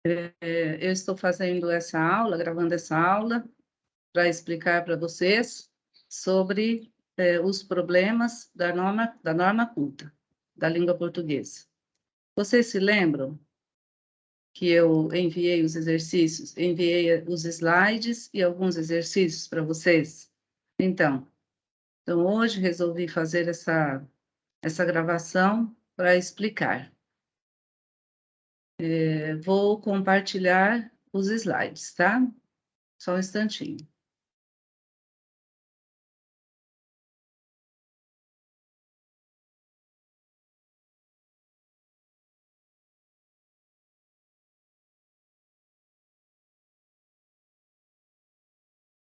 Eu estou fazendo essa aula, gravando essa aula, para explicar para vocês sobre os problemas da norma culta, da língua portuguesa. Vocês se lembram que eu enviei os exercícios, enviei os slides e alguns exercícios para vocês? Então hoje resolvi fazer essa gravação para explicar. Vou compartilhar os slides, tá? Só um instantinho.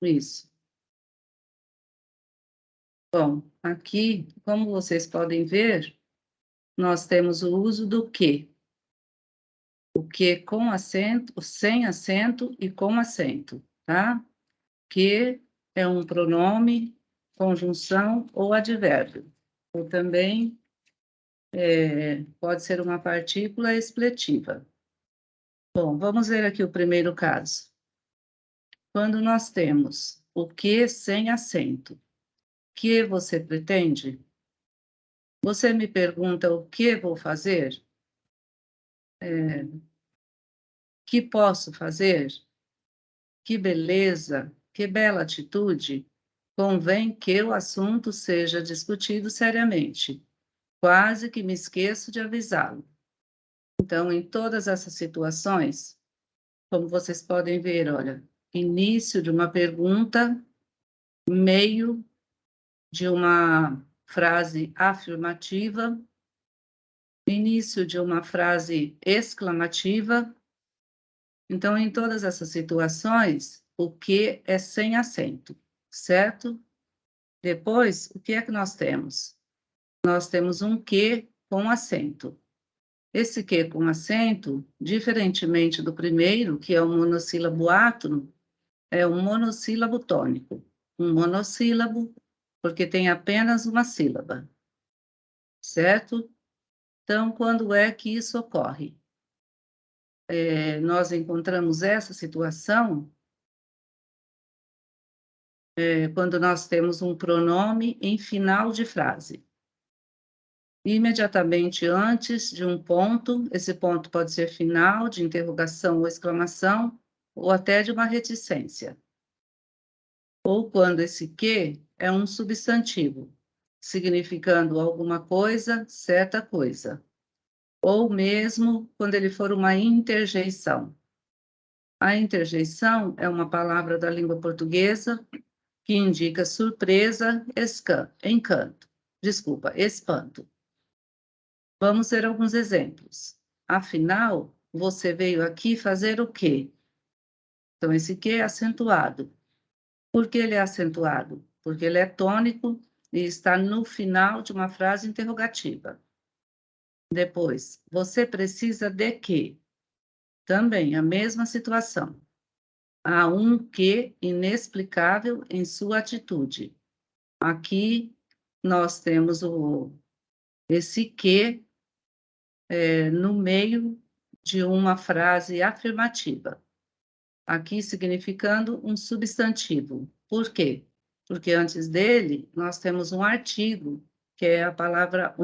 Isso. Bom, aqui, como vocês podem ver, nós temos o uso do que. O que com acento, sem acento e com acento, tá? Que é um pronome, conjunção ou advérbio. Ou também pode ser uma partícula expletiva. Bom, vamos ver aqui o primeiro caso. Quando nós temos o que sem acento, que você pretende? Você me pergunta o que vou fazer? Que posso fazer? Que beleza, que bela atitude. Convém que o assunto seja discutido seriamente. Quase que me esqueço de avisá-lo. Então, em todas essas situações, como vocês podem ver, olha, início de uma pergunta, meio de uma frase afirmativa, início de uma frase exclamativa. Então, em todas essas situações, o que é sem acento, certo? Depois, o que é que nós temos? Nós temos um que com acento. Esse que com acento, diferentemente do primeiro, que é o monossílabo átono, é um monossílabo tônico. Um monossílabo, porque tem apenas uma sílaba, certo? Então, quando é que isso ocorre? Nós encontramos essa situação quando nós temos um pronome em final de frase. Imediatamente antes de um ponto, esse ponto pode ser final, de interrogação ou exclamação, ou até de uma reticência. Ou quando esse que é um substantivo, significando alguma coisa, certa coisa. Ou mesmo quando ele for uma interjeição. A interjeição é uma palavra da língua portuguesa que indica surpresa, espanto. Vamos ver alguns exemplos. Afinal, você veio aqui fazer o quê? Então, esse quê é acentuado. Por que ele é acentuado? Porque ele é tônico e está no final de uma frase interrogativa. Depois, você precisa de quê? Também a mesma situação. Há um que inexplicável em sua atitude. Aqui nós temos esse que no meio de uma frase afirmativa. Aqui significando um substantivo. Por quê? Porque antes dele nós temos um artigo, que é a palavra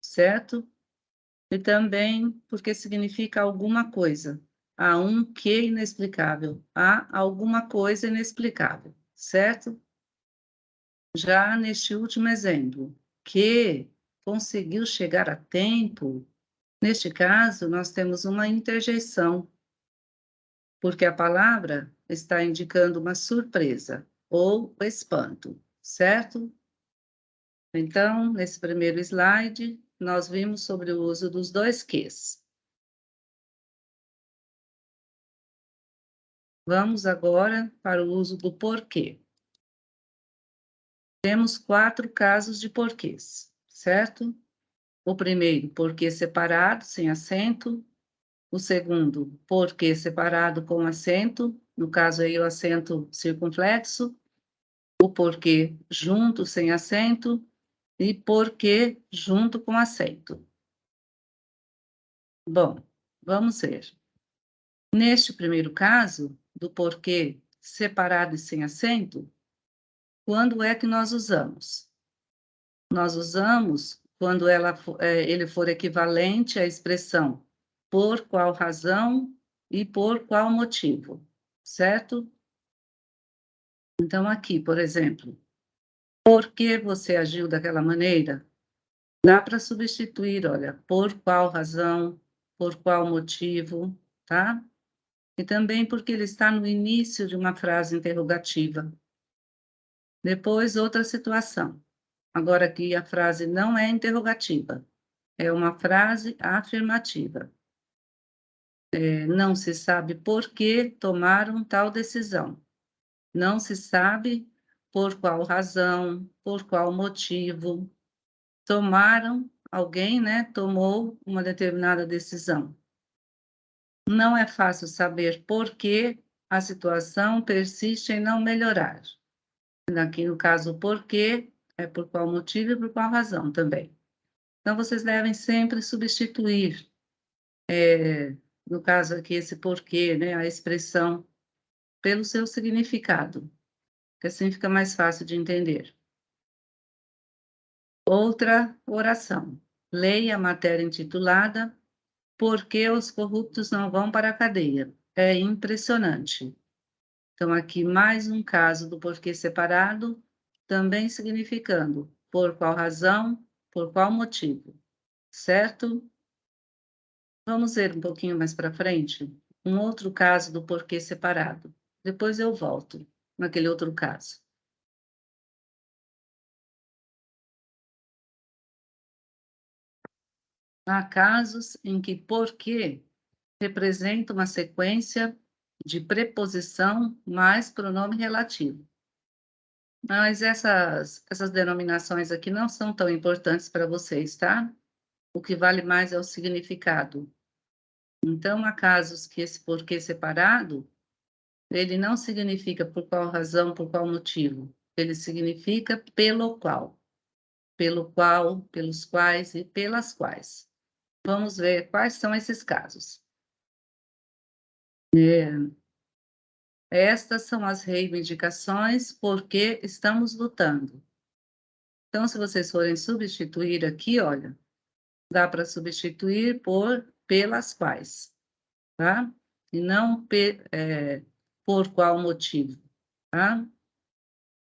certo? E também porque significa alguma coisa. Há um que inexplicável. Há alguma coisa inexplicável, certo? Já neste último exemplo, que conseguiu chegar a tempo, neste caso, nós temos uma interjeição, porque a palavra está indicando uma surpresa ou espanto, certo? Então, nesse primeiro slide, nós vimos sobre o uso dos dois ques. Vamos agora para o uso do porquê. Temos 4 casos de porquês, certo? O primeiro, porquê separado, sem acento. O segundo, porquê separado com acento, no caso aí o acento circunflexo. O porquê junto, sem acento. E porquê junto com acento. Bom, vamos ver. Neste primeiro caso, do porquê separado e sem acento, quando é que nós usamos? Nós usamos quando ele for equivalente à expressão por qual razão e por qual motivo, certo? Então, aqui, por exemplo, por que você agiu daquela maneira? Dá para substituir, olha, por qual razão, por qual motivo, tá? E também porque ele está no início de uma frase interrogativa. Depois, outra situação. Agora aqui a frase não é interrogativa, é uma frase afirmativa. Não se sabe por que tomaram tal decisão. Não se sabe por qual razão, por qual motivo tomaram, alguém, né, tomou uma determinada decisão. Não é fácil saber por que a situação persiste em não melhorar. Aqui, no caso, por quê, é por qual motivo e por qual razão também. Então, vocês devem sempre substituir, no caso aqui, esse porquê, né, a expressão, pelo seu significado, que assim fica mais fácil de entender. Outra oração. Leia a matéria intitulada Por que os corruptos não vão para a cadeia? É impressionante. Então, aqui mais um caso do porquê separado, também significando por qual razão, por qual motivo, certo? Vamos ver um pouquinho mais para frente um outro caso do porquê separado. Depois eu volto naquele outro caso. Há casos em que porquê representa uma sequência de preposição mais pronome relativo. Mas essas denominações aqui não são tão importantes para vocês, tá? O que vale mais é o significado. Então, há casos que esse porquê separado, ele não significa por qual razão, por qual motivo. Ele significa pelo qual, pelos quais e pelas quais. Vamos ver quais são esses casos. Estas são as reivindicações porque estamos lutando. Então, se vocês forem substituir aqui, olha, dá para substituir por pelas quais, tá? E não por qual motivo, tá?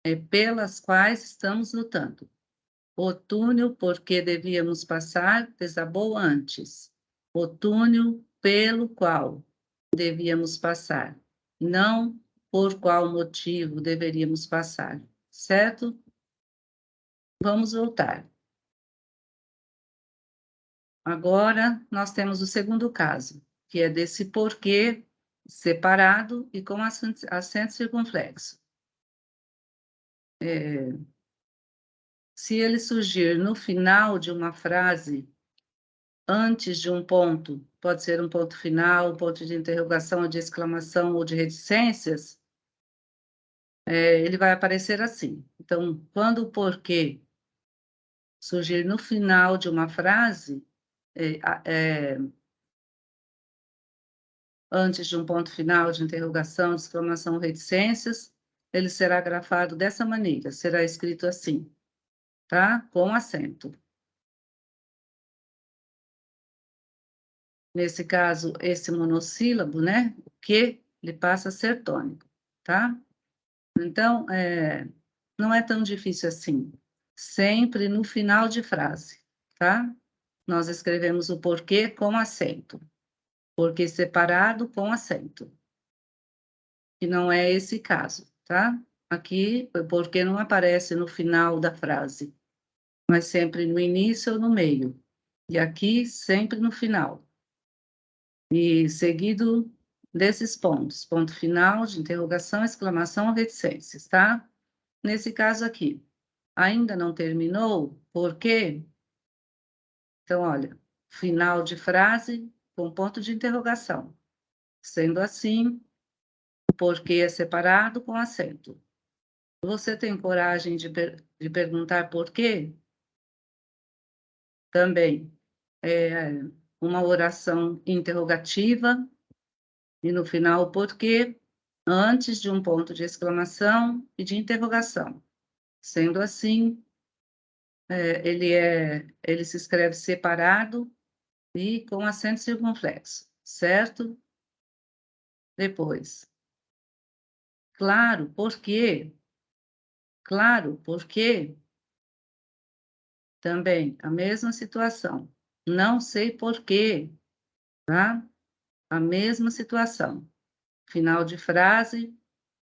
É pelas quais estamos lutando. O túnel por que devíamos passar desabou antes. O túnel pelo qual devíamos passar, não por qual motivo deveríamos passar, certo? Vamos voltar. Agora, nós temos o segundo caso, que é desse porquê separado e com acento circunflexo. Se ele surgir no final de uma frase, antes de um ponto, pode ser um ponto final, um ponto de interrogação, ou de exclamação ou de reticências, ele vai aparecer assim. Então, quando o porquê surgir no final de uma frase, antes de um ponto final de interrogação, de exclamação ou reticências, ele será grafado dessa maneira, será escrito assim, tá? Com acento. Nesse caso, esse monossílabo, né? O que, ele passa a ser tônico, tá? Então, não é tão difícil assim. Sempre no final de frase, tá? Nós escrevemos o porquê com acento. Porquê separado com acento. Que não é esse caso, tá? Aqui, o porquê não aparece no final da frase, mas sempre no início ou no meio. E aqui, sempre no final. E seguido desses pontos, ponto final, de interrogação, exclamação ou reticências, tá? Nesse caso aqui, ainda não terminou, por quê? Então, olha, final de frase com ponto de interrogação. Sendo assim, o porquê é separado com acento. Você tem coragem de perguntar por quê? Também é uma oração interrogativa E no final o porquê, antes de um ponto de exclamação e de interrogação. Sendo assim, ele se escreve separado e com acento circunflexo, certo? Depois, claro, porque, claro, porque, também a mesma situação. Não sei porquê, tá? A mesma situação. Final de frase,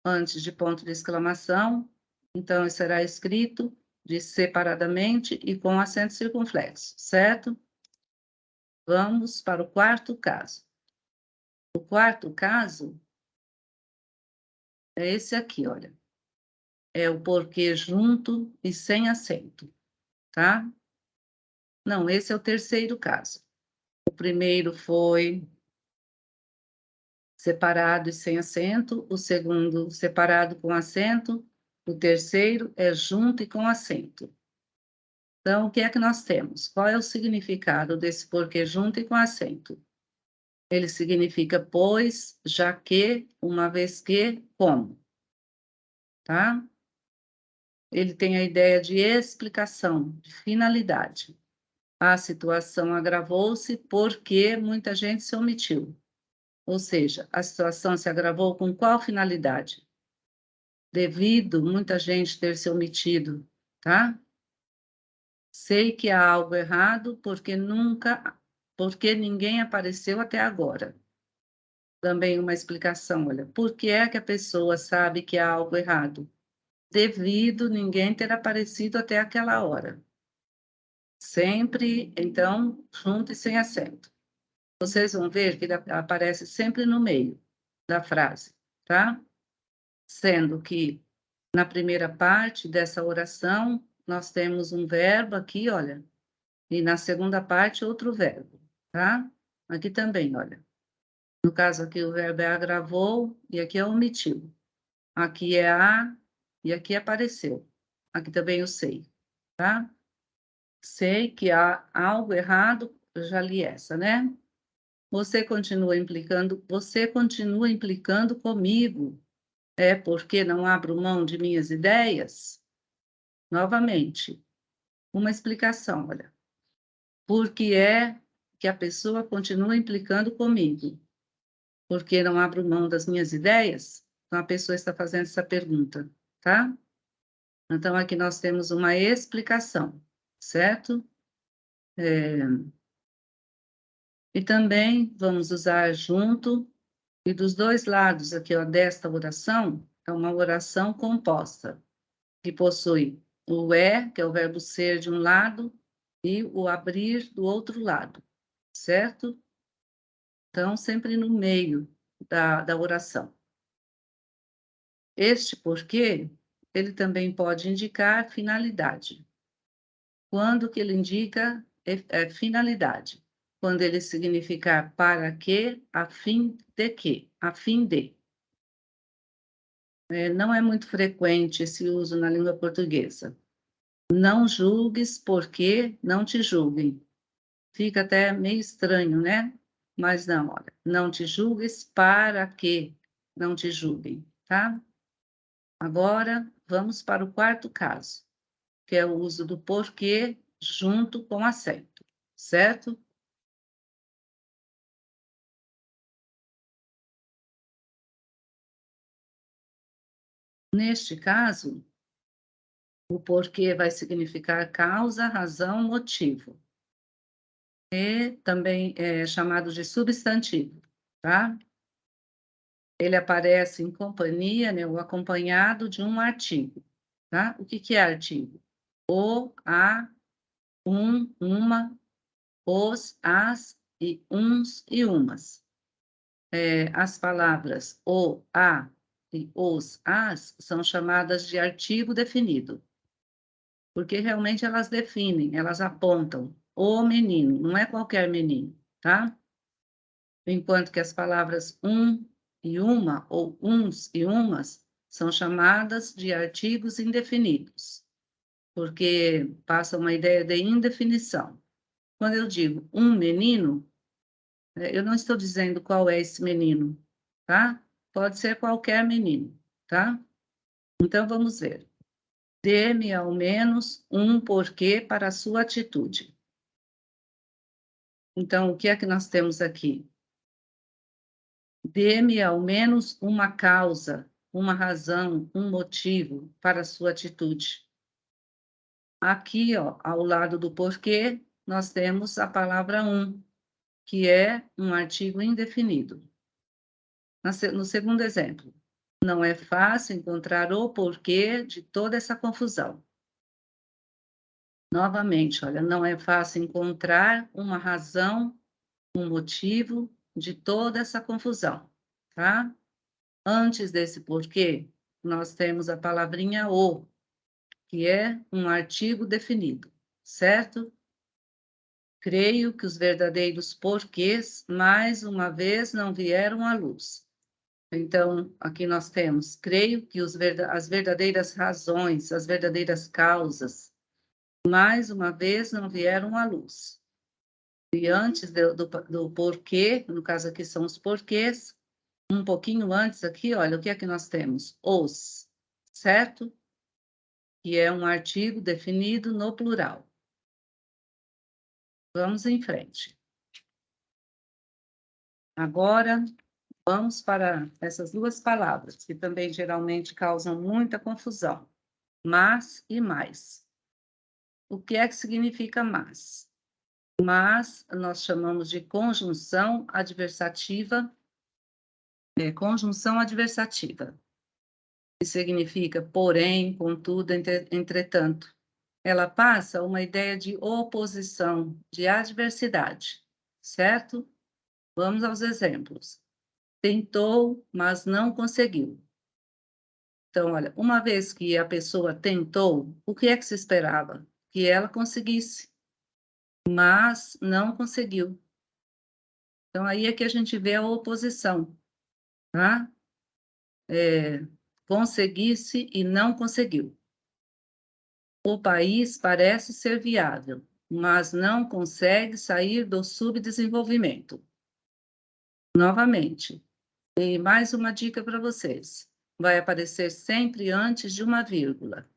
antes de ponto de exclamação, então será escrito de separadamente e com acento circunflexo, certo? Vamos para o quarto caso. O quarto caso é esse aqui, olha. É o porquê junto e sem acento, tá? Não, esse é o terceiro caso. O primeiro foi separado e sem acento, o segundo separado com acento, o terceiro é junto e com acento. Então, o que é que nós temos? Qual é o significado desse porquê junto e com acento? Ele significa pois, já que, uma vez que, como, tá? Ele tem a ideia de explicação, de finalidade. A situação agravou-se porque muita gente se omitiu. Ou seja, a situação se agravou com qual finalidade? Devido muita gente ter se omitido, tá? Sei que há algo errado porque ninguém apareceu até agora. Também uma explicação, olha, por que é que a pessoa sabe que há algo errado? Devido ninguém ter aparecido até aquela hora. Sempre, então, junto e sem acento. Vocês vão ver que ele aparece sempre no meio da frase, tá? Sendo que na primeira parte dessa oração, nós temos um verbo aqui, olha, e na segunda parte outro verbo, tá? Aqui também, olha. No caso aqui o verbo é agravou e aqui é omitiu. Aqui é a e aqui apareceu. Aqui também eu sei, tá? Sei que há algo errado, eu já li essa, né? Você continua implicando comigo. É porque não abro mão de minhas ideias? Novamente, uma explicação, olha. Por que é que a pessoa continua implicando comigo? Porque não abro mão das minhas ideias? Então, a pessoa está fazendo essa pergunta, tá? Então, aqui nós temos uma explicação, certo? E também vamos usar junto, e dos dois lados aqui, ó, desta oração, é uma oração composta, que possui o que é o verbo ser de um lado, e o abrir do outro lado, certo? Então, sempre no meio da oração. Este porquê, ele também pode indicar finalidade. Quando que ele indica finalidade? Quando ele significar para que, a fim de que, a fim de. Não é muito frequente esse uso na língua portuguesa. Não julgues porque não te julguem. Fica até meio estranho, né? Mas não, olha, não te julgues para que não te julguem, tá? Agora, vamos para o quarto caso, que é o uso do porquê junto com acento, certo? Neste caso, o porquê vai significar causa, razão, motivo. E também é chamado de substantivo, tá? Ele aparece em companhia, né, ou acompanhado de um artigo, tá? O que é artigo? O, a, uma, os, as e uns e umas. As palavras o, a e os, as são chamadas de artigo definido, porque realmente elas definem, elas apontam o menino, não é qualquer menino, tá? Enquanto que as palavras um e uma, ou uns e umas, são chamadas de artigos indefinidos, porque passa uma ideia de indefinição. Quando eu digo um menino, eu não estou dizendo qual é esse menino, tá? Pode ser qualquer menino, tá? Então, vamos ver. Dê-me ao menos um porquê para a sua atitude. Então, o que é que nós temos aqui? Dê-me ao menos uma causa, uma razão, um motivo para a sua atitude. Aqui, ó, ao lado do porquê, nós temos a palavra um, que é um artigo indefinido. No segundo exemplo, não é fácil encontrar o porquê de toda essa confusão. Novamente, olha, não é fácil encontrar uma razão, um motivo de toda essa confusão, tá? Antes desse porquê, nós temos a palavrinha o, que é um artigo definido, certo? Creio que os verdadeiros porquês, mais uma vez, não vieram à luz. Então, aqui nós temos, creio que as verdadeiras razões, as verdadeiras causas, mais uma vez, não vieram à luz. E antes do porquê, no caso aqui são os porquês, um pouquinho antes aqui, olha, o que é que nós temos? Os, certo? Que é um artigo definido no plural. Vamos em frente. Agora, vamos para essas duas palavras, que também geralmente causam muita confusão. Mas e mais. O que é que significa mas? Mas nós chamamos de conjunção adversativa, conjunção adversativa, que significa porém, contudo, entretanto. Ela passa uma ideia de oposição, de adversidade, certo? Vamos aos exemplos. Tentou, mas não conseguiu. Então, olha, uma vez que a pessoa tentou, o que é que se esperava? Que ela conseguisse, mas não conseguiu. Então, aí é que a gente vê a oposição, tá? Conseguisse e não conseguiu. O país parece ser viável, mas não consegue sair do subdesenvolvimento. Novamente, e mais uma dica para vocês. Vai aparecer sempre antes de uma vírgula.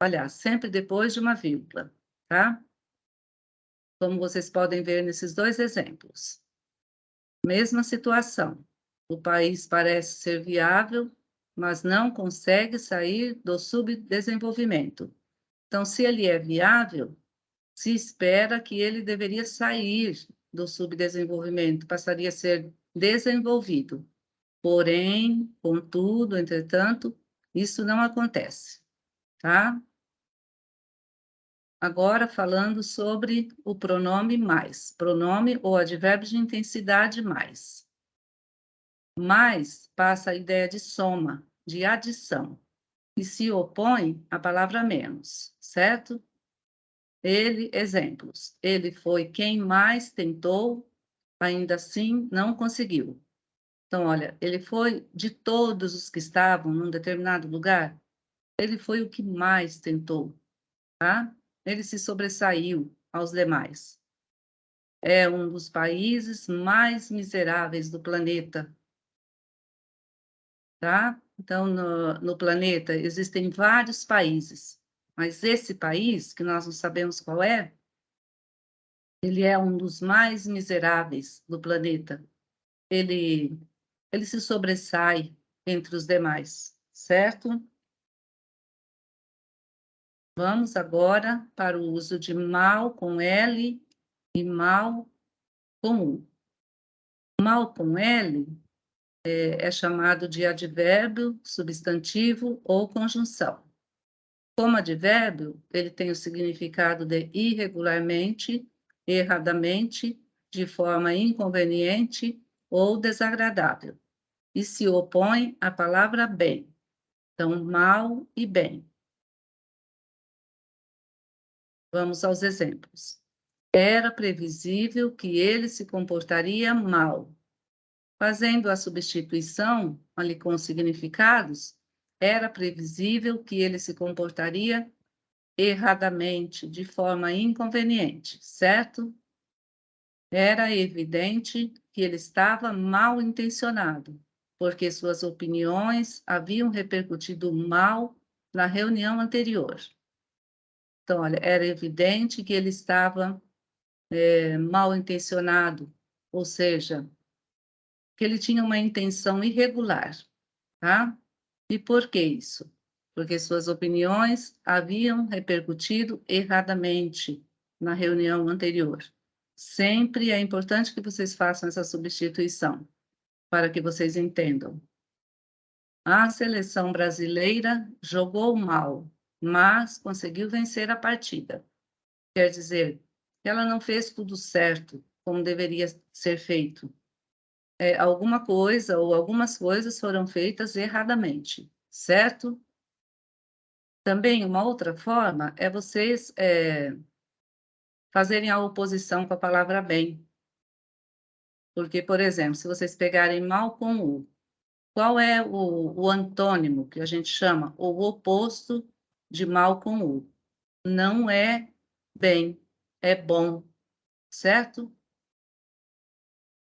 Aliás, sempre depois de uma vírgula, tá? Como vocês podem ver nesses dois exemplos. Mesma situação. O país parece ser viável, mas não consegue sair do subdesenvolvimento. Então, se ele é viável, se espera que ele deveria sair do subdesenvolvimento, passaria a ser desenvolvido. Porém, contudo, entretanto, isso não acontece, tá? Agora falando sobre o pronome mais, pronome ou advérbio de intensidade mais. Mais passa a ideia de soma, de adição, e se opõe à palavra menos, certo? Exemplos. Ele foi quem mais tentou, ainda assim não conseguiu. Então, olha, ele foi de todos os que estavam num determinado lugar, ele foi o que mais tentou, tá? Ele se sobressaiu aos demais. É um dos países mais miseráveis do planeta, tá? Então, no planeta existem vários países, mas esse país, que nós não sabemos qual é, ele é um dos mais miseráveis do planeta. Ele, ele se sobressai entre os demais, certo? Vamos agora para o uso de mal com L e mal com U. Mal com L é chamado de advérbio, substantivo ou conjunção. Como advérbio, ele tem o significado de irregularmente, erradamente, de forma inconveniente ou desagradável, e se opõe à palavra bem. Então, mal e bem. Vamos aos exemplos. Era previsível que ele se comportaria mal. Fazendo a substituição ali com os significados, era previsível que ele se comportaria erradamente, de forma inconveniente, certo? Era evidente que ele estava mal intencionado. porque suas opiniões haviam repercutido mal na reunião anterior. Então, olha, era evidente que ele estava mal intencionado, ou seja, que ele tinha uma intenção irregular, tá? E por que isso? Porque suas opiniões haviam repercutido erradamente na reunião anterior. Sempre é importante que vocês façam essa substituição, para que vocês entendam. A seleção brasileira jogou mal, mas conseguiu vencer a partida. Quer dizer, ela não fez tudo certo, como deveria ser feito. Alguma coisa ou algumas coisas foram feitas erradamente, certo? Também uma outra forma é vocês fazerem a oposição com a palavra bem. Porque, por exemplo, se vocês pegarem mal com o, qual é o antônimo que a gente chama, o oposto de mal com o? Não é bem, é bom, certo?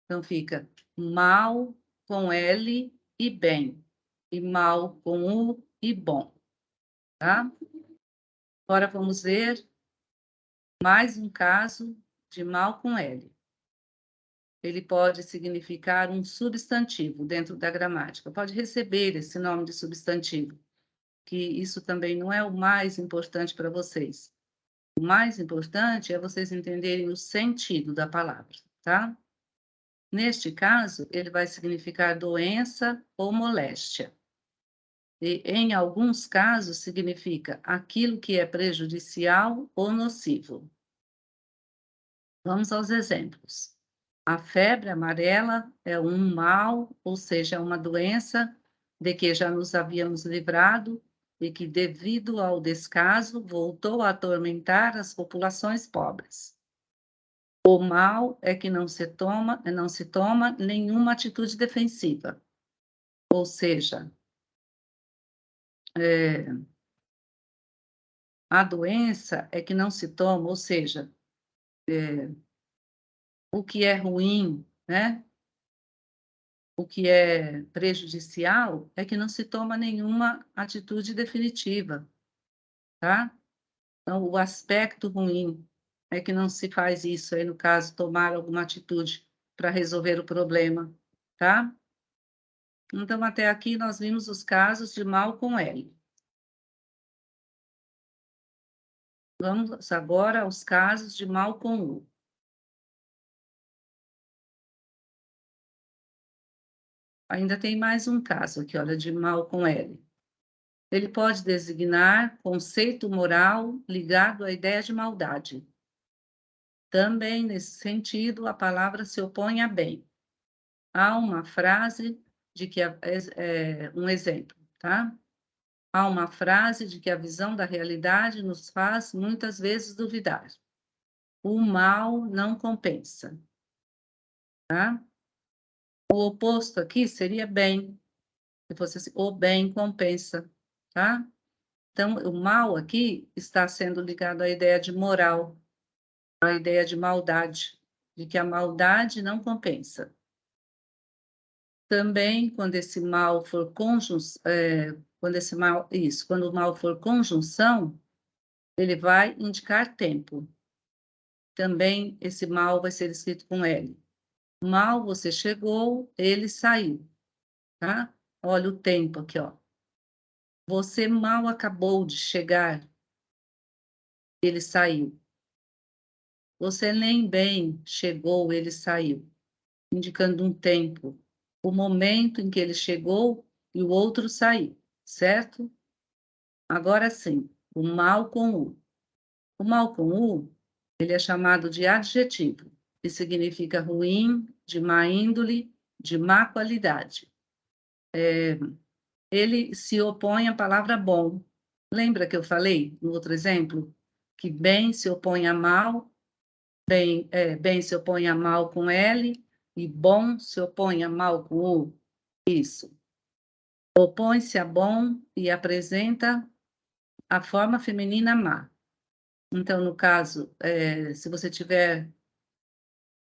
Então fica mal com L e bem, e mal com U e bom, tá? Agora vamos ver mais um caso de mal com L. Ele pode significar um substantivo dentro da gramática, pode receber esse nome de substantivo, que isso também não é o mais importante para vocês. O mais importante é vocês entenderem o sentido da palavra, tá? Neste caso, ele vai significar doença ou moléstia. E, em alguns casos, significa aquilo que é prejudicial ou nocivo. Vamos aos exemplos. A febre amarela é um mal, ou seja, uma doença de que já nos havíamos livrado e que, devido ao descaso, voltou a atormentar as populações pobres. O mal é que não se toma nenhuma atitude defensiva, ou seja, a doença é que não se toma, ou seja, o que é ruim, né? O que é prejudicial é que não se toma nenhuma atitude definitiva, tá? Então, o aspecto ruim é que não se faz isso, aí no caso, tomar alguma atitude para resolver o problema, tá? Então, até aqui nós vimos os casos de mal com L. Vamos agora aos casos de mal com U. Ainda tem mais um caso aqui, olha, de mal com L. Ele pode designar conceito moral ligado à ideia de maldade. Também, nesse sentido, a palavra se opõe a bem. Há uma frase de que um exemplo, tá? Há uma frase de que a visão da realidade nos faz muitas vezes duvidar. O mal não compensa, tá? O oposto aqui seria bem, se fosse assim, o bem compensa, tá? Então, o mal aqui está sendo ligado à ideia de moral, à ideia de maldade, de que a maldade não compensa. Também, quando esse mal for quando o mal for conjunção, ele vai indicar tempo. Também esse mal vai ser escrito com L. Mal você chegou, ele saiu, tá? Olha o tempo aqui, ó. Você mal acabou de chegar, ele saiu. Você nem bem chegou, ele saiu, indicando um tempo, o momento em que ele chegou e o outro saiu, certo? Agora sim, o mal com U. O mal com U, ele é chamado de adjetivo, que significa ruim, de má índole, de má qualidade. Ele se opõe à palavra bom. Lembra que eu falei no outro exemplo? Que bem se opõe a mal, bem se opõe a mal com L, e bom se opõe a mal com U. Isso. Opõe-se a bom e apresenta a forma feminina má. Então, no caso, se você estiver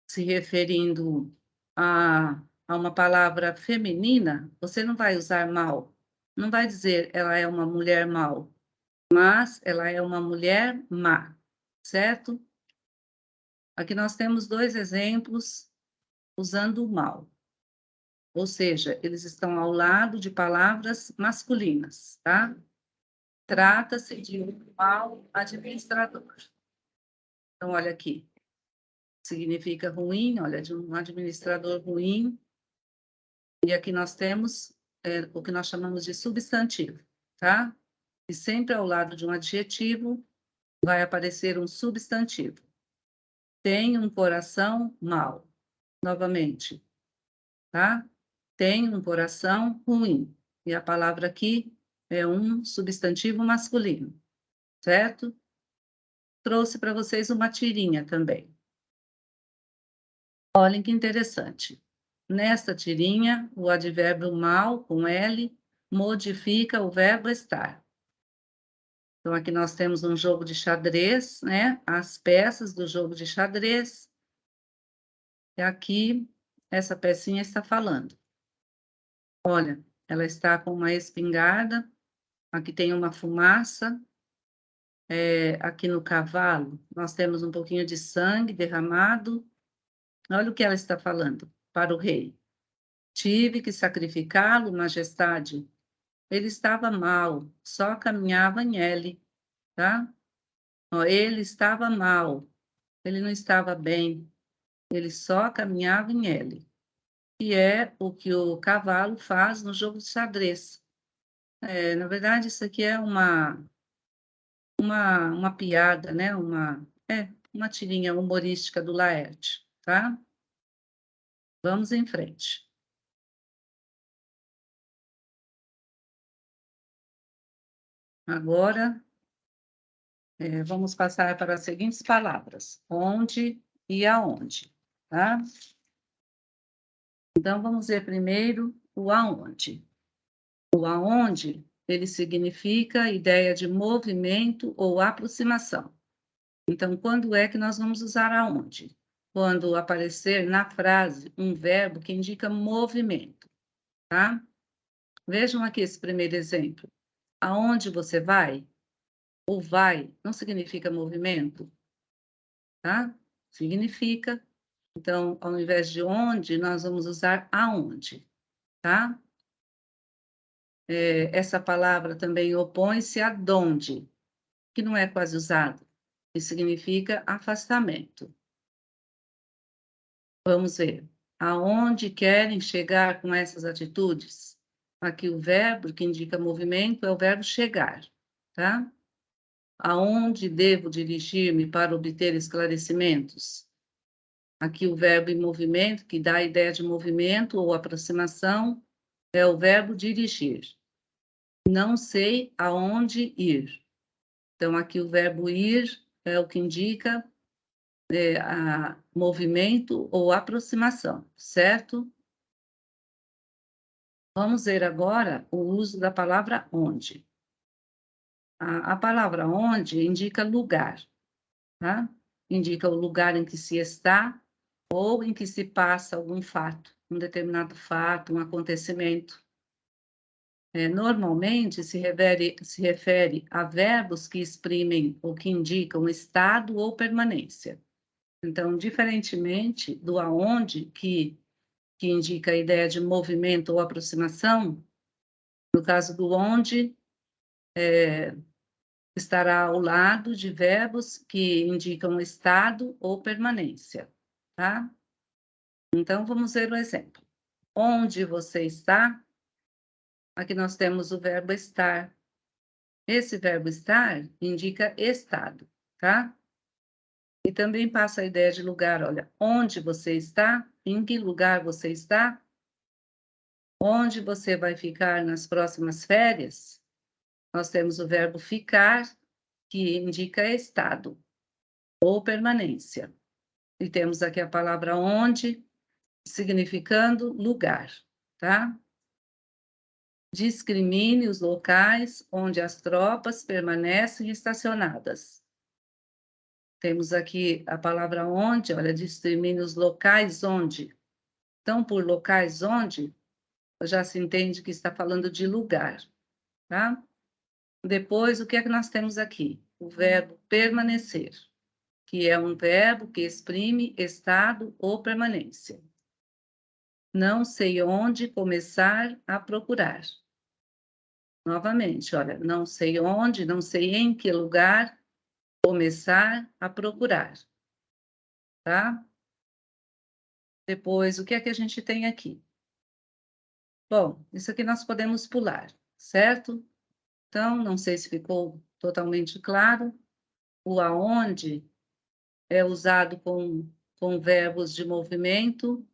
se referindo a a uma palavra feminina, você não vai usar mal. Não vai dizer ela é uma mulher mal, mas ela é uma mulher má, certo? Aqui nós temos 2 exemplos usando o mal. Ou seja, eles estão ao lado de palavras masculinas, tá? Trata-se de um mau administrador. Então, olha aqui, significa ruim, olha, de um administrador ruim. E aqui nós temos o que nós chamamos de substantivo, tá? E sempre ao lado de um adjetivo vai aparecer um substantivo. Tem um coração mau. Novamente, tá? Tem um coração ruim. E a palavra aqui é um substantivo masculino, certo? Trouxe para vocês uma tirinha também. Olhem que interessante. Nesta tirinha, o advérbio mal, com L, modifica o verbo estar. Então, aqui nós temos um jogo de xadrez, né? As peças do jogo de xadrez. E aqui, essa pecinha está falando. Olha, ela está com uma espingarda, aqui tem uma fumaça, aqui no cavalo nós temos um pouquinho de sangue derramado. Olha o que ela está falando para o rei. Tive que sacrificá-lo, majestade. Ele estava mal, só caminhava em L, tá? Ó, ele estava mal, ele não estava bem, ele só caminhava em L. E é o que o cavalo faz no jogo de xadrez. Na verdade, isso aqui é uma piada, né? Uma tirinha humorística do Laerte, tá? Vamos em frente. Agora, vamos passar para as seguintes palavras: onde e aonde, tá? Então, vamos ver primeiro o aonde. O aonde, ele significa ideia de movimento ou aproximação. Então, quando é que nós vamos usar aonde? Quando aparecer na frase um verbo que indica movimento, tá? Vejam aqui esse primeiro exemplo. Aonde você vai? O vai não significa movimento, tá? Significa. Então, ao invés de onde, nós vamos usar aonde, tá? Essa palavra também opõe-se a donde, que não é quase usado, que significa afastamento. Vamos ver. Aonde querem chegar com essas atitudes? Aqui o verbo que indica movimento é o verbo chegar, tá? Aonde devo dirigir-me para obter esclarecimentos? Aqui o verbo em movimento, que dá a ideia de movimento ou aproximação, é o verbo dirigir. Não sei aonde ir. Então, aqui o verbo ir é o que indica a movimento ou aproximação, certo? Vamos ver agora o uso da palavra onde. A palavra onde indica lugar, tá? Indica o lugar em que se está ou em que se passa algum fato, um determinado fato, um acontecimento. Normalmente se refere a verbos que exprimem ou que indicam estado ou permanência. Então, diferentemente do aonde, que indica a ideia de movimento ou aproximação, no caso do onde, estará ao lado de verbos que indicam estado ou permanência, tá? Então, vamos ver o exemplo. Onde você está? Aqui nós temos o verbo estar. Esse verbo estar indica estado, tá? E também passa a ideia de lugar, olha, onde você está? Em que lugar você está? Onde você vai ficar nas próximas férias? Nós temos o verbo ficar, que indica estado ou permanência. E temos aqui a palavra onde, significando lugar, tá? Discrimine os locais onde as tropas permanecem estacionadas. Temos aqui a palavra onde, olha, discrimine os locais onde. Então, por locais onde, já se entende que está falando de lugar, tá? Depois, o que é que nós temos aqui? O verbo permanecer, que é um verbo que exprime estado ou permanência. Não sei onde começar a procurar. Novamente, olha, não sei onde, não sei em que lugar começar a procurar, tá? Depois, o que é que a gente tem aqui? Bom, isso aqui nós podemos pular, certo? Então, não sei se ficou totalmente claro. O aonde é usado com verbos de movimento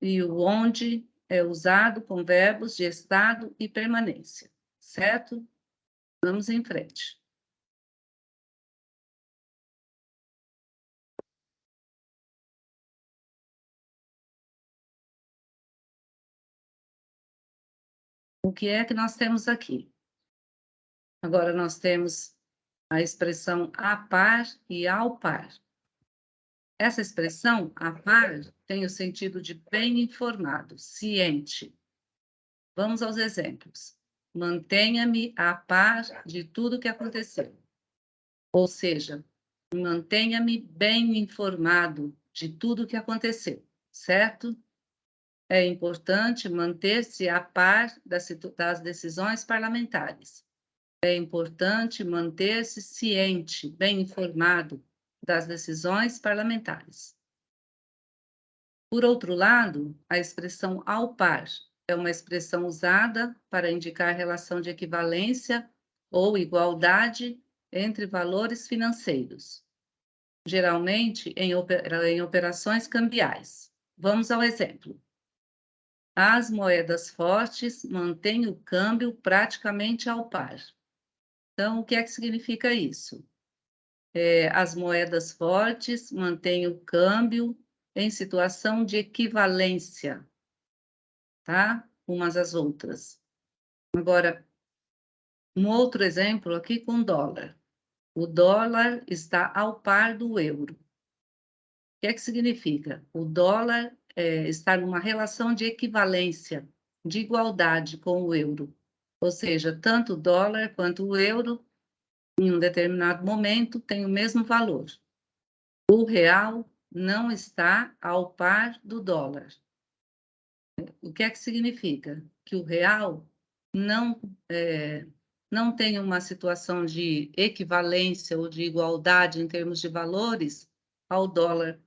e o onde é usado com verbos de estado e permanência, certo? Vamos em frente. O que é que nós temos aqui? Agora nós temos a expressão a par e ao par. Essa expressão, a par, tem o sentido de bem informado, ciente. Vamos aos exemplos. Mantenha-me a par de tudo que aconteceu. Ou seja, mantenha-me bem informado de tudo que aconteceu, certo? É importante manter-se a par das decisões parlamentares. É importante manter-se ciente, bem informado das decisões parlamentares. Por outro lado, a expressão ao par é uma expressão usada para indicar relação de equivalência ou igualdade entre valores financeiros, geralmente em operações cambiais. Vamos ao exemplo. As moedas fortes mantêm o câmbio praticamente ao par. Então, o que é que significa isso? As moedas fortes mantêm o câmbio em situação de equivalência, tá? Umas às outras. Agora, um outro exemplo aqui com dólar. O dólar está ao par do euro. O que é que significa? O dólar está numa relação de equivalência, de igualdade com o euro. Ou seja, tanto o dólar quanto o euro em um determinado momento, tem o mesmo valor. O real não está ao par do dólar. O que é que significa? Que o real não tem uma situação de equivalência ou de igualdade em termos de valores ao dólar,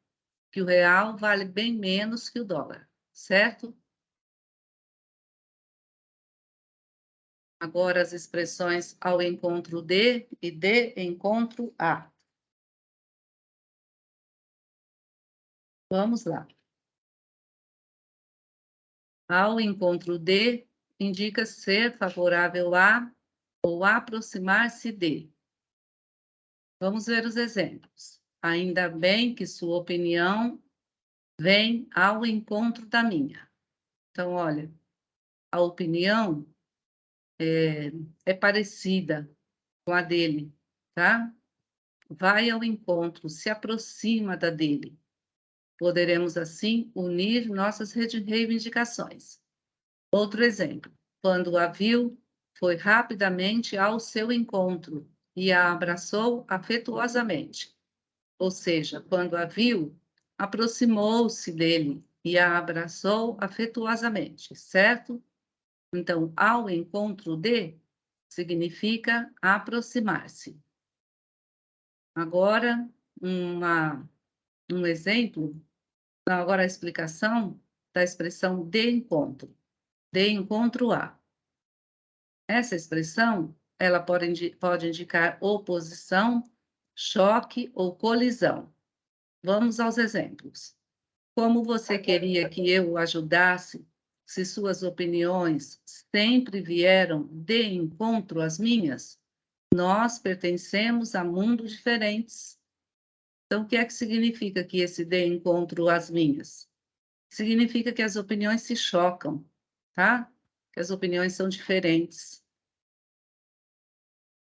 que o real vale bem menos que o dólar, certo? Agora as expressões ao encontro de e de encontro a. Vamos lá. Ao encontro de indica ser favorável a ou aproximar-se de. Vamos ver os exemplos. Ainda bem que sua opinião vem ao encontro da minha. Então, olha, a opinião é parecida com a dele, tá? Vai ao encontro, se aproxima da dele. Poderemos, assim, unir nossas reivindicações. Outro exemplo. Quando a viu, foi rapidamente ao seu encontro e a abraçou afetuosamente. Ou seja, quando a viu, aproximou-se dele e a abraçou afetuosamente, certo? Então, ao encontro de significa aproximar-se. Agora, um exemplo, agora a explicação da expressão de encontro a. Essa expressão, ela pode indicar oposição, choque ou colisão. Vamos aos exemplos. Como você queria que eu o ajudasse se suas opiniões sempre vieram de encontro às minhas? Nós pertencemos a mundos diferentes. Então, o que é que significa que esse de encontro às minhas? Significa que as opiniões se chocam, tá? Que as opiniões são diferentes.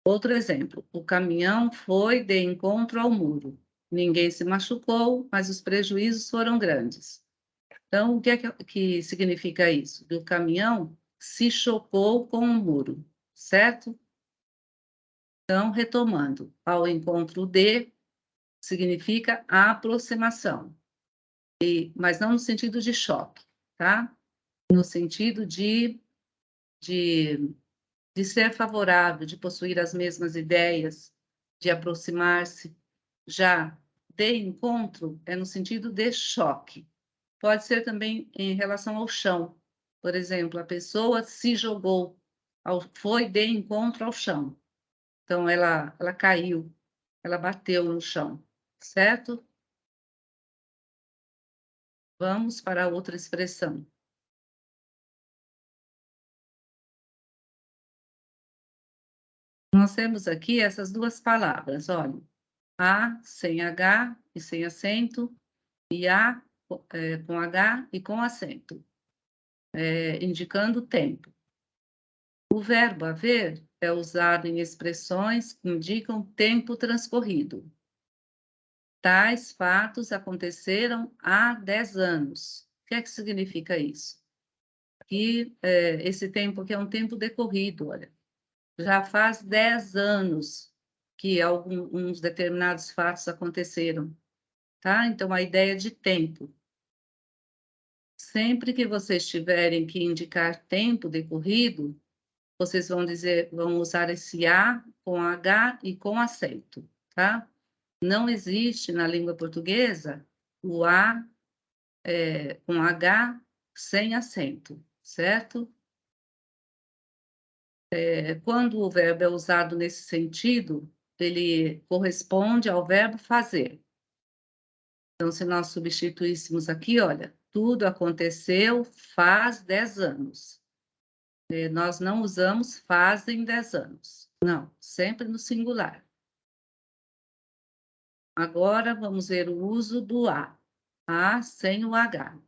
Outro exemplo, o caminhão foi de encontro ao muro. Ninguém se machucou, mas os prejuízos foram grandes. Então, o que é que significa isso? Que o caminhão se chocou com um muro, certo? Então, retomando, ao encontro de significa a aproximação, mas não no sentido de choque, tá? No sentido de, de ser favorável, de possuir as mesmas ideias, de aproximar-se. Já de encontro é no sentido de choque. Pode ser também em relação ao chão. Por exemplo, a pessoa se jogou, foi de encontro ao chão. Então, ela caiu, ela bateu no chão, certo? Vamos para outra expressão. Nós temos aqui essas duas palavras, olha. A sem H e sem acento, e A com H e com acento, indicando tempo. O verbo haver é usado em expressões que indicam tempo transcorrido. Tais fatos aconteceram há 10 anos. O que é que significa isso? Que esse tempo aqui é um tempo decorrido, olha. Já faz 10 anos que alguns determinados fatos aconteceram, tá? Então, a ideia de tempo. Sempre que vocês tiverem que indicar tempo decorrido, vocês vão usar esse A com H e com acento, tá? Não existe na língua portuguesa o A com H sem acento, certo? Quando o verbo é usado nesse sentido, ele corresponde ao verbo fazer. Então, se nós substituíssemos aqui, olha, tudo aconteceu faz 10 anos. Nós não usamos fazem 10 anos. Não, sempre no singular. Agora, vamos ver o uso do A sem o H.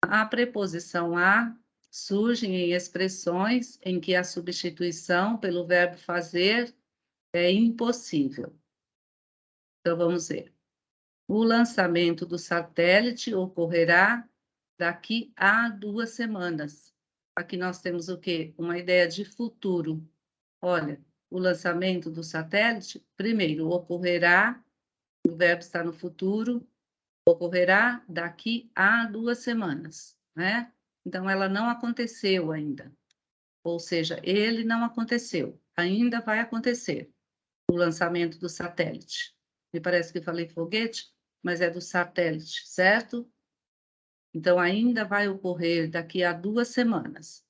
A preposição a surge em expressões em que a substituição pelo verbo fazer é impossível. Então, vamos ver. O lançamento do satélite ocorrerá daqui a 2 semanas. Aqui nós temos o quê? Uma ideia de futuro. Olha, o lançamento do satélite, primeiro, ocorrerá, o verbo está no futuro, ocorrerá daqui a 2 semanas, né? Então, ela não aconteceu ainda. Ou seja, ele não aconteceu, ainda vai acontecer o lançamento do satélite. Me parece que falei foguete, mas é do satélite, certo? Então, ainda vai ocorrer daqui a 2 semanas.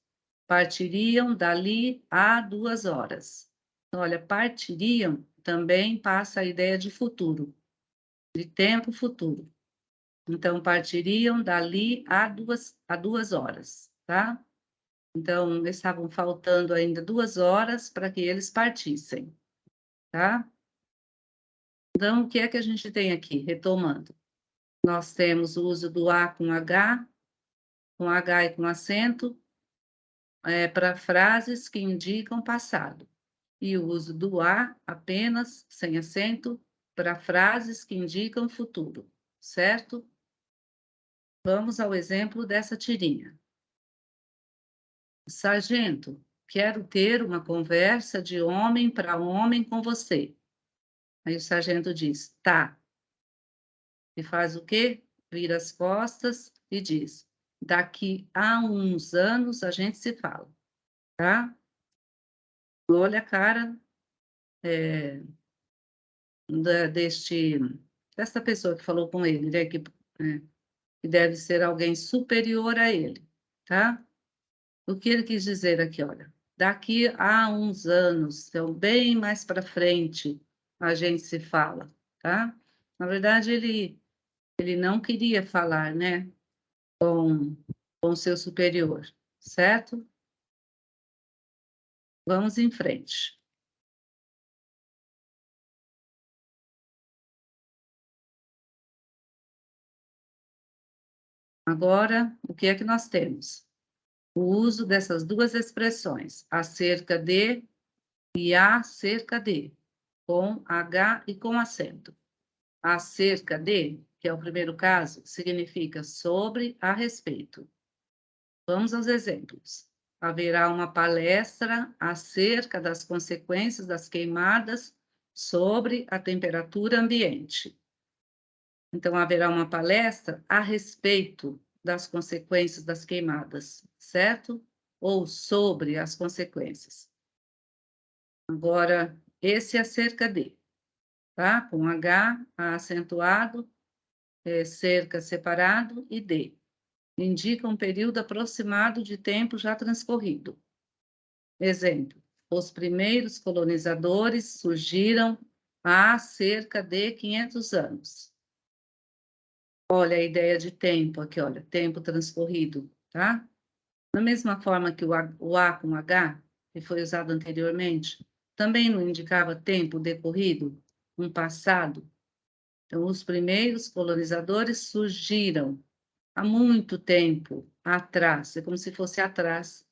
Partiriam dali a 2 horas. Então, olha, partiriam também passa a ideia de futuro, de tempo futuro. Então, partiriam dali a 2 horas, tá? Então, estavam faltando ainda 2 horas para que eles partissem, tá? Então, o que é que a gente tem aqui? Retomando. Nós temos o uso do A com H e com acento, para frases que indicam passado. E o uso do A apenas, sem acento, para frases que indicam futuro, certo? Vamos ao exemplo dessa tirinha. Sargento, quero ter uma conversa de homem para homem com você. Aí o sargento diz, tá. E faz o quê? Vira as costas e diz, daqui a uns anos a gente se fala, tá? Olha a cara desta pessoa que falou com ele, né? Que deve ser alguém superior a ele, tá? O que ele quis dizer aqui, olha, daqui a uns anos, então bem mais para frente, a gente se fala, tá? Na verdade, ele não queria falar, né, com seu superior, certo? Vamos em frente. Agora, o que é que nós temos? O uso dessas duas expressões, acerca de e acerca de, com H e com acento. Acerca de que é o primeiro caso, significa sobre, a respeito. Vamos aos exemplos. Haverá uma palestra acerca das consequências das queimadas sobre a temperatura ambiente. Então, haverá uma palestra a respeito das consequências das queimadas, certo? Ou sobre as consequências. Agora, esse é acerca de, tá? Com H acentuado, cerca separado e de. Indica um período aproximado de tempo já transcorrido. Exemplo, os primeiros colonizadores surgiram há cerca de 500 anos. Olha a ideia de tempo aqui, olha, tempo transcorrido, tá? Da mesma forma que o A com H, que foi usado anteriormente, também não indicava tempo decorrido, um passado. Então, os primeiros colonizadores surgiram há muito tempo atrás, é como se fosse atrás,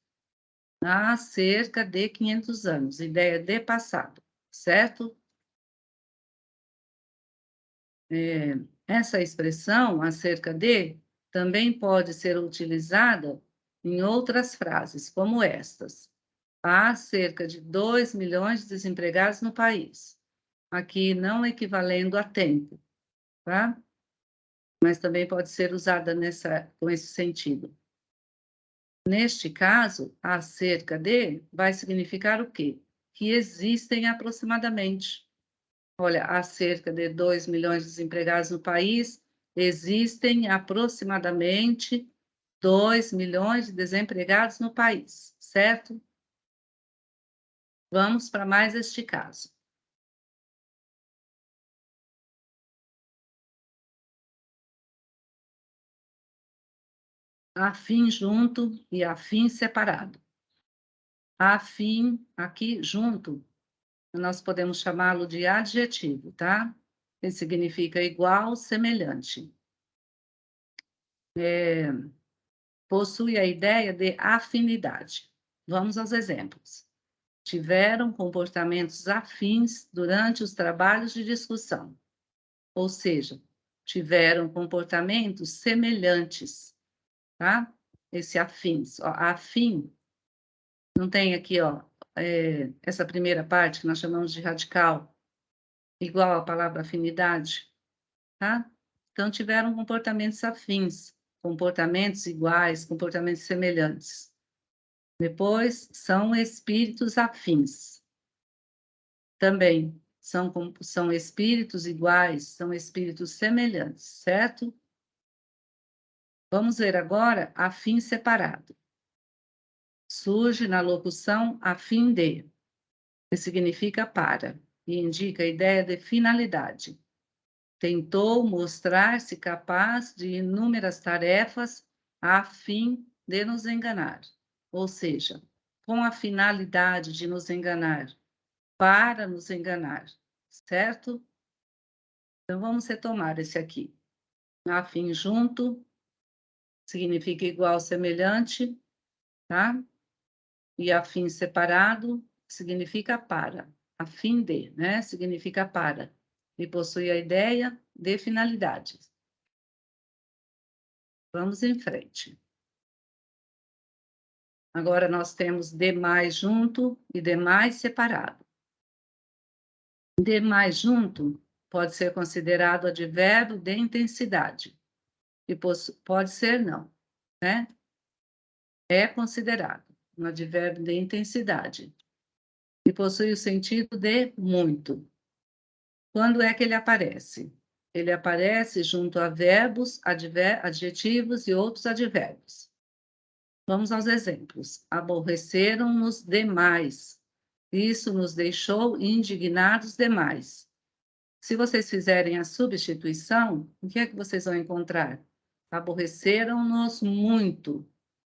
há cerca de 500 anos, ideia de passado, certo? Essa expressão, acerca de, também pode ser utilizada em outras frases, como estas. Há cerca de 2 milhões de desempregados no país. Aqui não equivalendo a tempo, tá? Mas também pode ser usada com esse sentido. Neste caso, acerca de vai significar o quê? Que existem aproximadamente. Olha, há cerca de 2 milhões de desempregados no país, existem aproximadamente 2 milhões de desempregados no país, certo? Vamos para mais este caso. Afim junto e afim separado. Afim, aqui junto, nós podemos chamá-lo de adjetivo, tá? Ele significa igual, semelhante. Possui a ideia de afinidade. Vamos aos exemplos. Tiveram comportamentos afins durante os trabalhos de discussão, ou seja, tiveram comportamentos semelhantes, tá? Esse afins, ó, afim, não tem aqui, ó, essa primeira parte que nós chamamos de radical, igual à palavra afinidade, tá? Então, tiveram comportamentos afins, comportamentos iguais, comportamentos semelhantes. Depois, são espíritos afins. Também são espíritos iguais, são espíritos semelhantes, certo? Vamos ver agora afim separado. Surge na locução a fim de, que significa para, e indica a ideia de finalidade. Tentou mostrar-se capaz de inúmeras tarefas a fim de nos enganar, ou seja, com a finalidade de nos enganar, para nos enganar, certo? Então, vamos retomar esse aqui. Afim junto, significa igual, semelhante, tá? E afim separado, significa para. A fim de, né? Significa para. E possui a ideia de finalidade. Vamos em frente. Agora nós temos demais junto e demais separado. Demais junto pode ser considerado advérbio de intensidade. E pode ser não, né? É considerado um advérbio de intensidade. E possui o sentido de muito. Quando é que ele aparece? Ele aparece junto a verbos, adjetivos e outros advérbios. Vamos aos exemplos. Aborreceram-nos demais. Isso nos deixou indignados demais. Se vocês fizerem a substituição, o que é que vocês vão encontrar? Aborreceram-nos muito.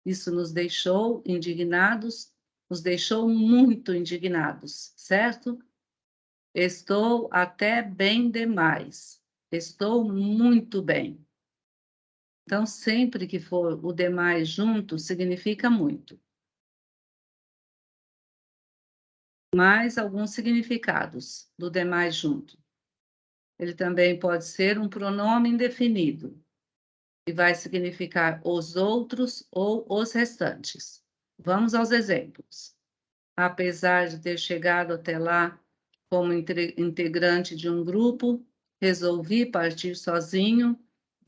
Isso nos deixou indignados, nos deixou muito indignados, certo? Estou até bem demais. Estou muito bem. Então, sempre que for o demais junto, significa muito. Mais alguns significados do demais junto. ele também pode ser um pronome indefinido, e vai significar os outros ou os restantes. Vamos aos exemplos. Apesar de ter chegado até lá como integrante de um grupo, resolvi partir sozinho,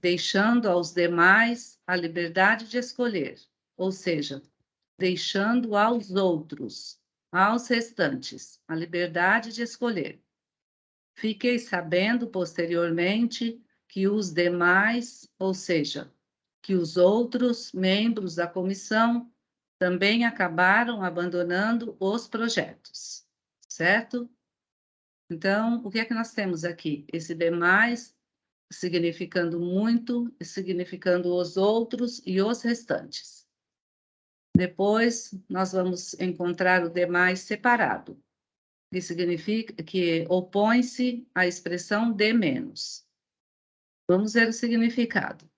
deixando aos demais a liberdade de escolher, ou seja, deixando aos outros, aos restantes, a liberdade de escolher. Fiquei sabendo posteriormente que os demais, ou seja, que os outros membros da comissão também acabaram abandonando os projetos, certo? Então, o que é que nós temos aqui? Esse demais significando muito, significando os outros e os restantes. Depois, nós vamos encontrar o demais separado, que significa que opõe-se à expressão de menos. Vamos ver o significado.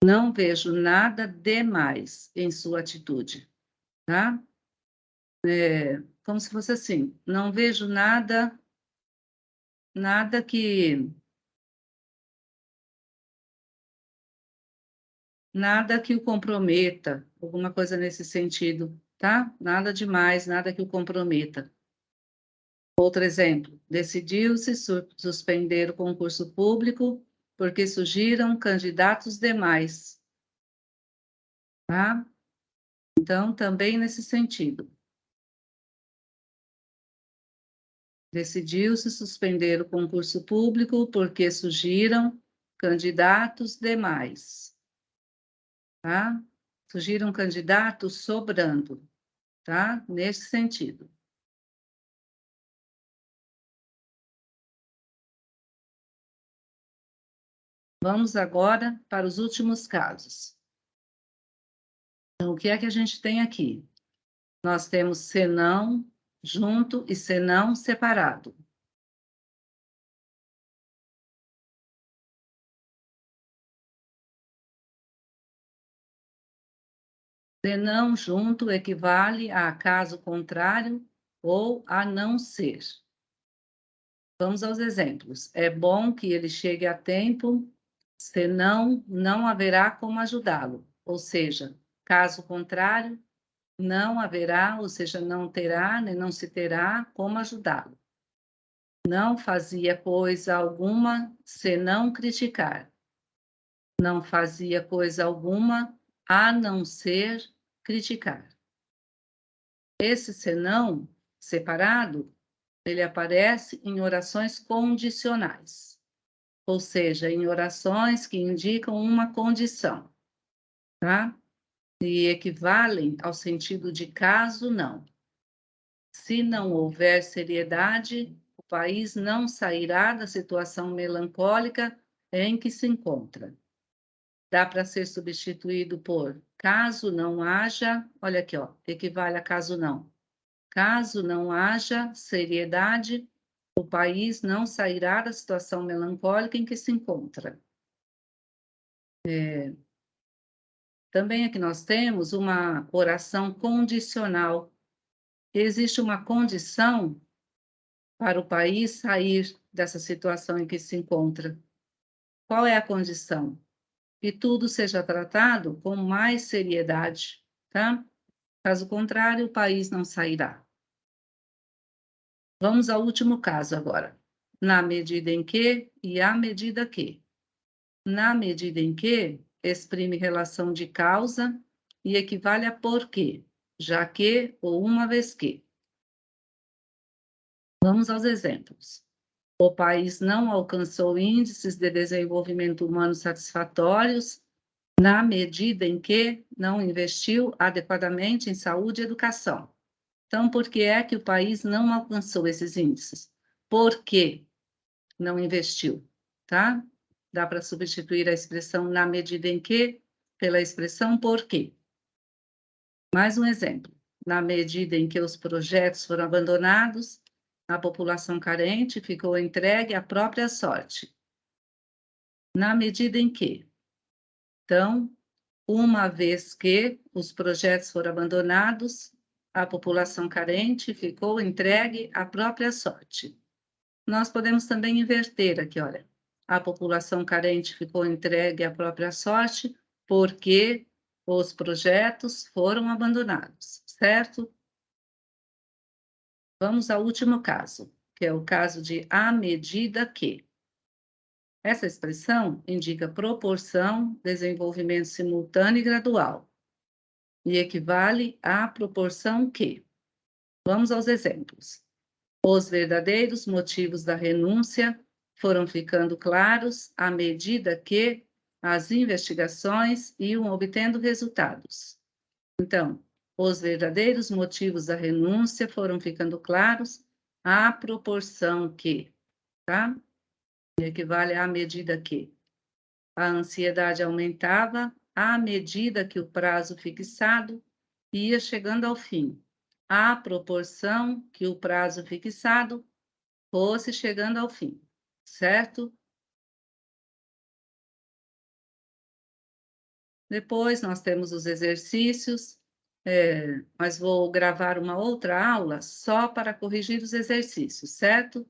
Não vejo nada demais em sua atitude, tá? Como se fosse assim, não vejo nada que o comprometa, alguma coisa nesse sentido, tá? Nada demais, nada que o comprometa. Outro exemplo, decidiu-se suspender o concurso público porque surgiram candidatos demais, tá? Então, também nesse sentido. Decidiu-se suspender o concurso público porque surgiram candidatos demais, tá? Surgiram candidatos sobrando, tá? Nesse sentido. Vamos agora para os últimos casos. Então, o que é que a gente tem aqui? Nós temos senão junto e senão separado. Senão junto equivale a caso contrário ou a não ser. Vamos aos exemplos. É bom que ele chegue a tempo, senão não haverá como ajudá-lo. Ou seja, caso contrário, não haverá, ou seja, não terá, nem não se terá como ajudá-lo. Não fazia coisa alguma senão criticar. Não fazia coisa alguma a não ser criticar. Esse senão separado, ele aparece em orações condicionais, ou seja, em orações que indicam uma condição, tá? E equivalem ao sentido de caso não. Se não houver seriedade, o país não sairá da situação melancólica em que se encontra. Dá para ser substituído por caso não haja, olha aqui, ó, equivale a caso não. Caso não haja seriedade, o país não sairá da situação melancólica em que se encontra. Também aqui nós temos uma oração condicional. Existe uma condição para o país sair dessa situação em que se encontra. Qual é a condição? Que tudo seja tratado com mais seriedade, tá? Caso contrário, o país não sairá. Vamos ao último caso agora. Na medida em que e à medida que. Na medida em que exprime relação de causa e equivale a porque, já que ou uma vez que. Vamos aos exemplos. O país não alcançou índices de desenvolvimento humano satisfatórios na medida em que não investiu adequadamente em saúde e educação. Então, por que é que o país não alcançou esses índices? Por que não investiu, tá? Dá para substituir a expressão na medida em que pela expressão por quê. Mais um exemplo. Na medida em que os projetos foram abandonados, a população carente ficou entregue à própria sorte. Na medida em que. Então, uma vez que os projetos foram abandonados, a população carente ficou entregue à própria sorte. Nós podemos também inverter aqui, olha. A população carente ficou entregue à própria sorte porque os projetos foram abandonados, certo? Vamos ao último caso, que é o caso de à medida que. Essa expressão indica proporção, desenvolvimento simultâneo e gradual, e equivale à proporção que. Vamos aos exemplos. Os verdadeiros motivos da renúncia foram ficando claros à medida que as investigações iam obtendo resultados. Então, os verdadeiros motivos da renúncia foram ficando claros à proporção que, tá? Equivale à medida que a ansiedade aumentava à medida que o prazo fixado ia chegando ao fim, à proporção que o prazo fixado fosse chegando ao fim, certo? Depois nós temos os exercícios, mas vou gravar uma outra aula só para corrigir os exercícios, certo?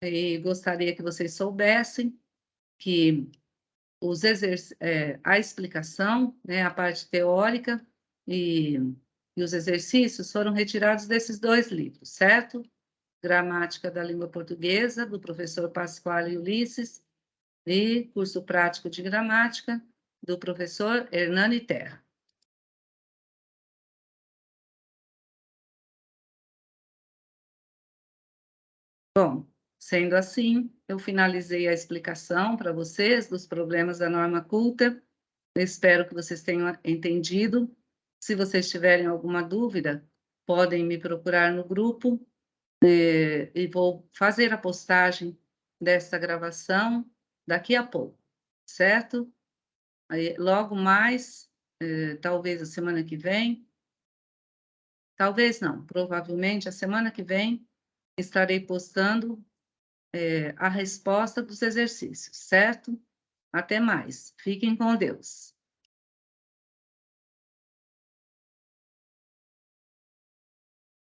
E gostaria que vocês soubessem que a explicação, né, a parte teórica e os exercícios foram retirados desses dois livros, certo? Gramática da Língua Portuguesa, do professor Pasquale Ulisses, e curso prático de gramática, do professor Hernani Terra. Bom, sendo assim, eu finalizei a explicação para vocês dos problemas da norma culta. Eu espero que vocês tenham entendido. Se vocês tiverem alguma dúvida, podem me procurar no grupo, e vou fazer a postagem desta gravação daqui a pouco, certo? Aí, logo mais, talvez a semana que vem, talvez não, provavelmente a semana que vem, estarei postando, a resposta dos exercícios, certo? Até mais. Fiquem com Deus.